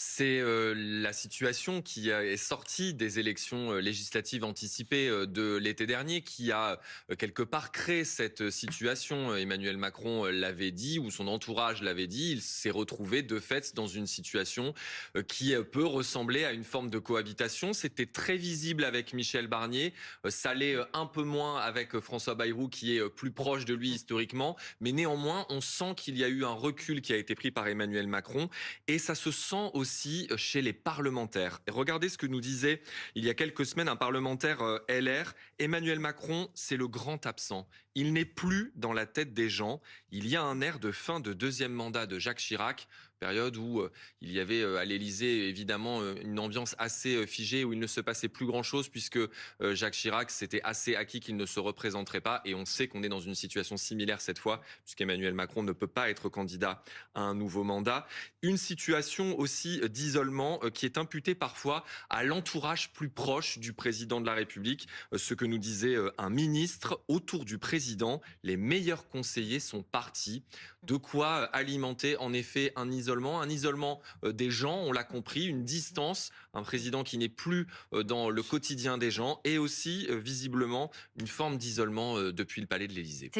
C'est la situation est sortie des élections législatives anticipées de l'été dernier qui a quelque part créé cette situation. Emmanuel Macron l'avait dit, ou son entourage l'avait dit, il s'est retrouvé de fait dans une situation qui peut ressembler à une forme de cohabitation. C'était très visible avec Michel Barnier, ça l'est un peu moins avec François Bayrou qui est plus proche de lui historiquement, mais néanmoins on sent qu'il y a eu un recul qui a été pris par Emmanuel Macron et ça se sent aussi chez les parlementaires. Et regardez ce que nous disait il y a quelques semaines un parlementaire LR. Emmanuel Macron, c'est le grand absent. Il n'est plus dans la tête des gens. Il y a un air de fin de deuxième mandat de Jacques Chirac, période où il y avait à l'Élysée évidemment une ambiance assez figée, où il ne se passait plus grand-chose puisque Jacques Chirac s'était assez acquis qu'il ne se représenterait pas. Et on sait qu'on est dans une situation similaire cette fois, puisqu'Emmanuel Macron ne peut pas être candidat à un nouveau mandat. Une situation aussi d'isolement qui est imputée parfois à l'entourage plus proche du président de la République. Ce que nous disait un ministre: autour du président, les meilleurs conseillers sont partis. De quoi alimenter en effet un isolement des gens, on l'a compris, une distance, un président qui n'est plus dans le quotidien des gens, et aussi visiblement une forme d'isolement depuis le palais de l'Élysée.